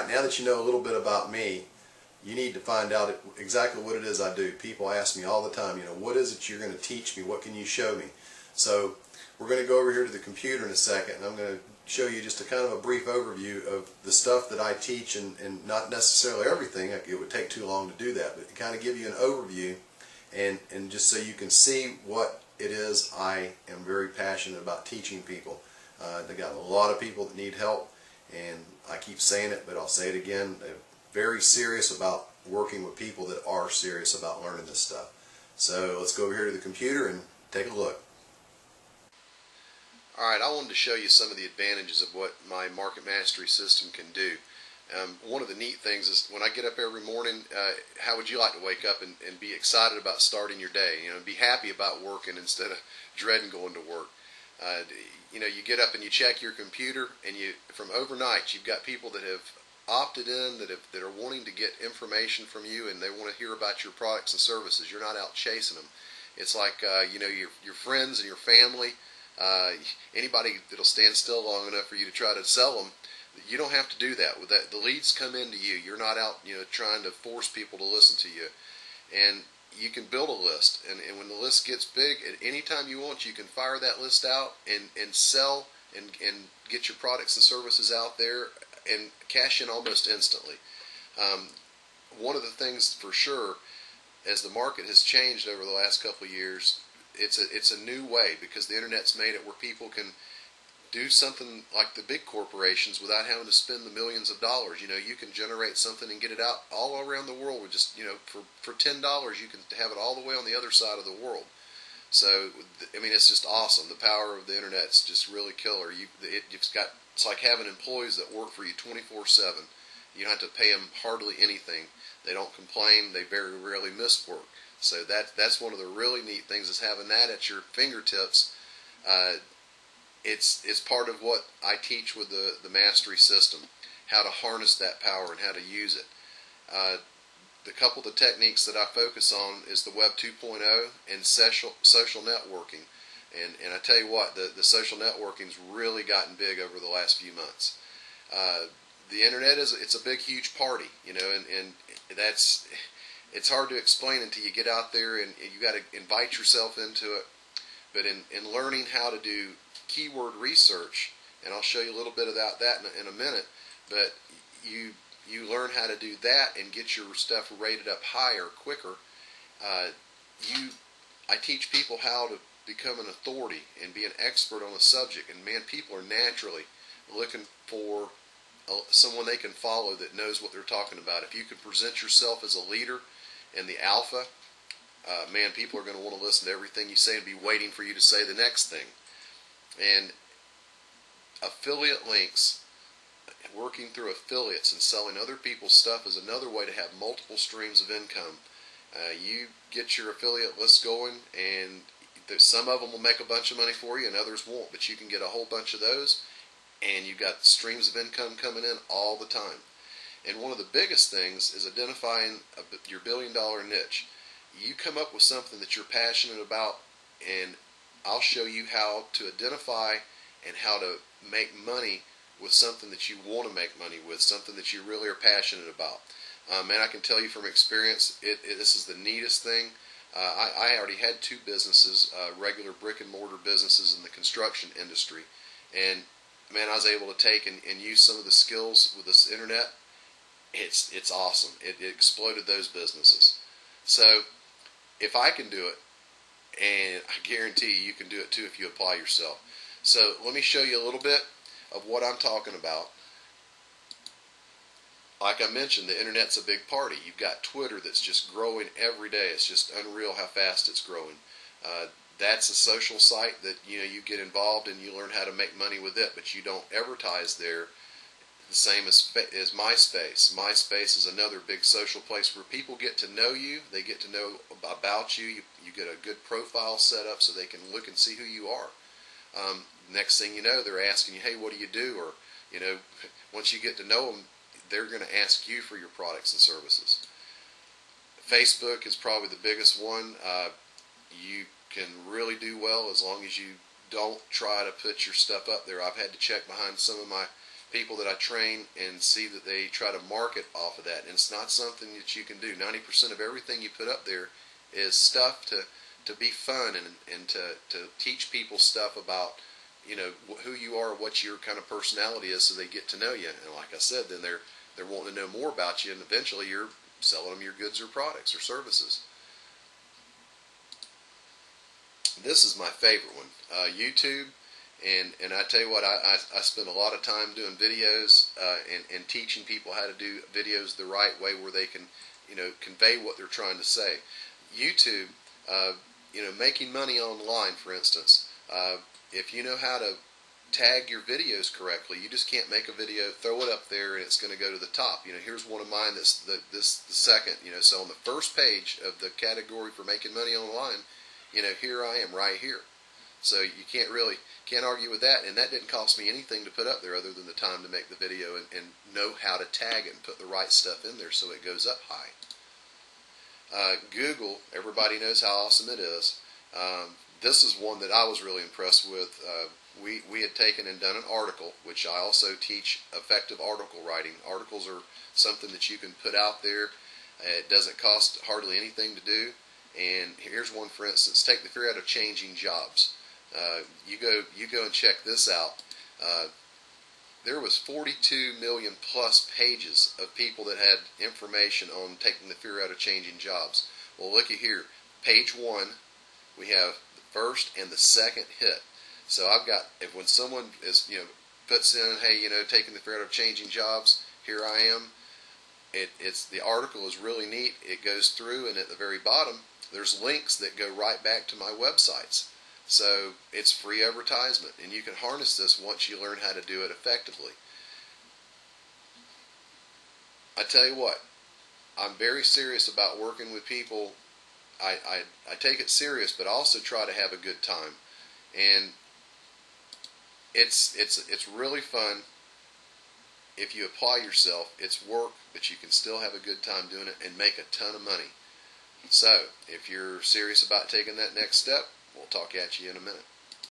Alright, now that you know a little bit about me, you need to find out exactly what it is I do. People ask me all the time, what is it you're going to teach me? What can you show me? So we're going to go over here to the computer in a second, and I'm going to show you just a kind of a brief overview of the stuff that I teach, and not necessarily everything. It would take too long to do that, but to kind of give you an overview, and just so you can see what it is I am very passionate about teaching people. They got a lot of people that need help, and I keep saying it, but I'll say it again. They're very serious about working with people that are serious about learning this stuff. So let's go over here to the computer and take a look. Alright, I wanted to show you some of the advantages of what my market mastery system can do. One of the neat things is when I get up every morning, how would you like to wake up and be excited about starting your day? Be happy about working instead of dreading going to work. You get up and you check your computer, and from overnight you've got people that have opted in, that are wanting to get information from you, and they want to hear about your products and services. You're not out chasing them. It's like your friends and your family, anybody that'll stand still long enough for you to try to sell them. You don't have to do that. With that, the leads come into you. You're not out trying to force people to listen to you. And you can build a list, and when the list gets big, at any time you want, you can fire that list out and sell and get your products and services out there and cash in almost instantly. One of the things for sure, as the market has changed over the last couple of years, it's a new way, because the internet's made it where people can do something like the big corporations without having to spend the millions of dollars. You can generate something and get it out all around the world with just, for $10 you can have it all the way on the other side of the world. So, it's just awesome. The power of the internet's just really killer. It's like having employees that work for you 24/7. You don't have to pay them hardly anything. They don't complain. They very rarely miss work. So that's one of the really neat things, is having that at your fingertips. It's part of what I teach with the mastery system, how to harness that power and how to use it. The couple of the techniques that I focus on is the Web 2.0 and social networking. And I tell you what, the social networking's really gotten big over the last few months. The internet it's a big, huge party, and it's hard to explain until you get out there, and you got to invite yourself into it. But in learning how to do keyword research, and I'll show you a little bit about that in a minute, but you learn how to do that and get your stuff rated up higher, quicker. I teach people how to become an authority and be an expert on a subject, and man, people are naturally looking for someone they can follow that knows what they're talking about. If you can present yourself as a leader and the alpha, man, people are going to want to listen to everything you say and be waiting for you to say the next thing. And affiliate links, working through affiliates and selling other people's stuff, is another way to have multiple streams of income. You get your affiliate list going, and some of them will make a bunch of money for you and others won't, but you can get a whole bunch of those, and you've got streams of income coming in all the time. And one of the biggest things is identifying your billion-dollar niche. You come up with something that you're passionate about, and I'll show you how to identify and how to make money with something that you want to make money with, something that you really are passionate about. And I can tell you from experience, this is the neatest thing. I already had 2 businesses, regular brick and mortar businesses in the construction industry, and man, I was able to take and use some of the skills with this internet. It's awesome. It exploded those businesses. So if I can do it, and I guarantee you can do it too if you apply yourself. So let me show you a little bit of what I'm talking about. Like I mentioned, the internet's a big party. You've got Twitter that's just growing every day. It's just unreal how fast it's growing. That's a social site that you get involved and you learn how to make money with it, but you don't advertise there. The same as MySpace. MySpace is another big social place where people get to know you. They get to know about you. You get a good profile set up so they can look and see who you are. Next thing you know, they're asking you, hey, what do you do? Or, once you get to know them, they're going to ask you for your products and services. Facebook is probably the biggest one. You can really do well as long as you don't try to put your stuff up there. I've had to check behind some of my people that I train and see that they try to market off of that, and it's not something that you can do. 90% of everything you put up there is stuff to be fun and to teach people stuff about, you know, who you are, what your kind of personality is, so they get to know you. And like I said, then they're wanting to know more about you, and eventually you're selling them your goods or products or services. This is my favorite one, YouTube. And I tell you what, I spend a lot of time doing videos and teaching people how to do videos the right way, where they can, you know, convey what they're trying to say. YouTube, you know, making money online, for instance. If you know how to tag your videos correctly, you just can't make a video, throw it up there, and it's going to go to the top. You know, here's one of mine that's the second. You know, so on the first page of the category for making money online, you know, here I am right here. So you can't argue with that, and that didn't cost me anything to put up there other than the time to make the video and know how to tag it and put the right stuff in there so it goes up high. Google, everybody knows how awesome it is. This is one that I was really impressed with. We had taken and done an article, which I also teach effective article writing. Articles are something that you can put out there. It doesn't cost hardly anything to do. And here's one, for instance. Take the fear out of changing jobs. You go and check this out. There was 42 million plus pages of people that had information on taking the fear out of changing jobs. Well, look at here. Page 1, we have the first and the second hit. So I've got, when someone is, you know, puts in, hey, you know, taking the fear out of changing jobs, here I am. The article is really neat. It goes through, and at the very bottom, there's links that go right back to my websites. So it's free advertisement, and you can harness this once you learn how to do it effectively. I tell you what, I'm very serious about working with people. I take it serious, but I also try to have a good time. And it's really fun if you apply yourself. It's work, but you can still have a good time doing it and make a ton of money. So if you're serious about taking that next step, we'll talk at you in a minute.